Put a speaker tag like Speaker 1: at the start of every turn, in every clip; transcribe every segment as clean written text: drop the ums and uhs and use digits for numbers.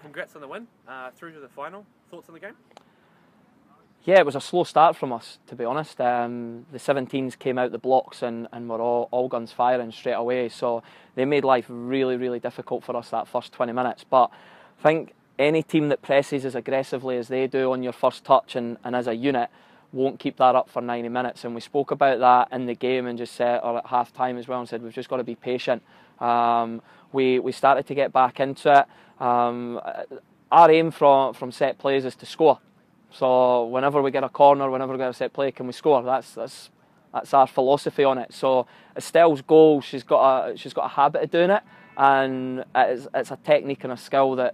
Speaker 1: congrats on the win, through to the final. Thoughts on the game?
Speaker 2: Yeah, it was a slow start from us, to be honest. The 17s came out the blocks and were all guns firing straight away. So they made life really, really difficult for us that first 20 minutes. But I think any team that presses as aggressively as they do on your first touch and as a unit won't keep that up for 90 minutes. And we spoke about that in the game and just said, or at half time as well, and said we've just got to be patient. We started to get back into it. Our aim from set plays is to score. So whenever we get a corner, whenever we get a set play, can we score? That's our philosophy on it. So Estelle's goal, she's got a habit of doing it, and it's a technique and a skill that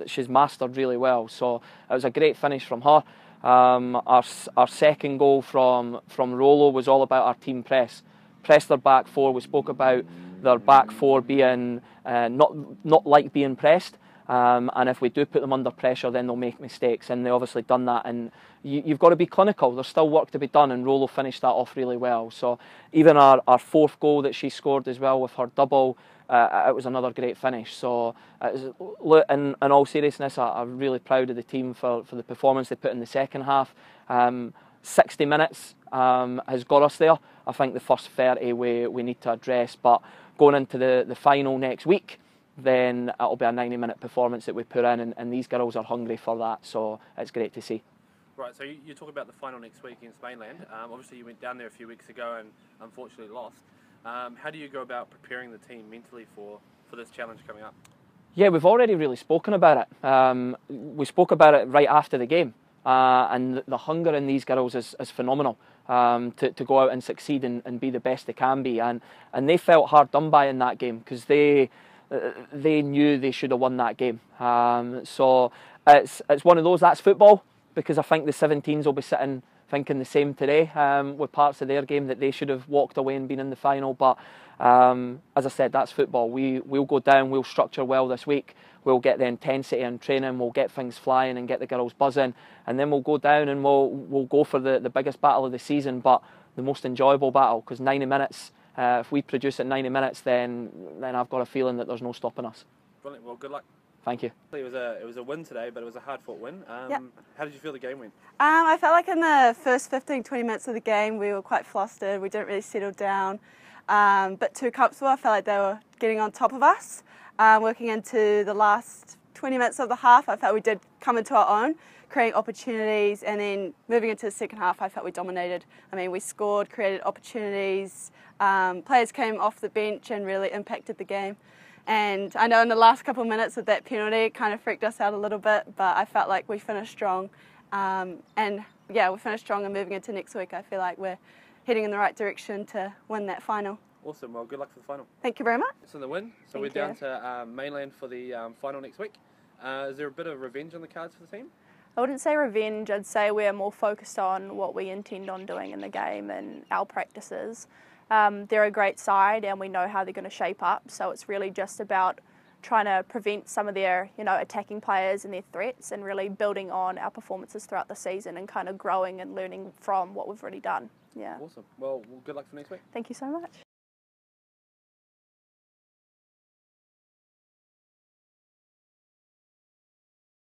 Speaker 2: she's mastered really well. So it was a great finish from her. Our second goal from Rolo was all about our team press. Pressed their back four. We spoke about their back four being not like being pressed. And if we do put them under pressure, then they'll make mistakes, and they obviously done that. And you've got to be clinical. There's still work to be done, and Rolo finished that off really well. So even our fourth goal that she scored as well with her double, it was another great finish. So in all seriousness, I'm really proud of the team for the performance they put in the second half. 60 minutes has got us there. I think the first 30 we need to address, but going into the final next week, then it'll be a 90-minute performance that we put in, and these girls are hungry for that, so it's great to see.
Speaker 1: Right, so you talk about the final next week against Mainland. Obviously you went down there a few weeks ago and unfortunately lost. How do you go about preparing the team mentally for this challenge coming up?
Speaker 2: Yeah, we've already really spoken about it. We spoke about it right after the game, and the hunger in these girls is phenomenal. To go out and succeed and be the best they can be, and they felt hard done by in that game because they knew they should have won that game. So it's one of those, that's football, because I think the 17s will be sitting thinking the same today with parts of their game that they should have walked away and been in the final. But as I said, that's football. We'll go down, we'll structure well this week, we'll get the intensity and training, we'll get things flying and get the girls buzzing, and then we'll go down and we'll go for the biggest battle of the season, but the most enjoyable battle, because 90 minutes, if we produce at 90 minutes, then I've got a feeling that there's no stopping us.
Speaker 1: Brilliant. Well, good luck.
Speaker 2: Thank you.
Speaker 1: It was a win today, but it was a hard-fought win.
Speaker 3: Yep.
Speaker 1: How did you feel the game went?
Speaker 3: I felt like in the first 15-20 minutes of the game we were quite flustered. We didn't really settle down, but too comfortable. I felt like they were getting on top of us. Working into the last 20 minutes of the half, I felt we did come into our own, creating opportunities, and then moving into the second half, I felt we dominated. I mean, we scored, created opportunities. Players came off the bench and really impacted the game. And I know in the last couple of minutes of that penalty, it kind of freaked us out a little bit, but I felt like we finished strong. And yeah, we finished strong, and moving into next week, I feel like we're heading in the right direction to win that final.
Speaker 1: Awesome. Well, good luck for the final.
Speaker 3: Thank you very much.
Speaker 1: It's in the win. So
Speaker 3: Thank
Speaker 1: we're down
Speaker 3: you.
Speaker 1: to Mainland for the final next week. Is there a bit of revenge on the cards for the team?
Speaker 4: I wouldn't say revenge, I'd say we're more focused on what we intend on doing in the game and our practices. They're a great side and we know how they're going to shape up, so it's really just about trying to prevent some of their attacking players and their threats, and really building on our performances throughout the season and kind of growing and learning from what we've already done. Yeah.
Speaker 1: Awesome. Well, good luck for next week.
Speaker 4: Thank you so much.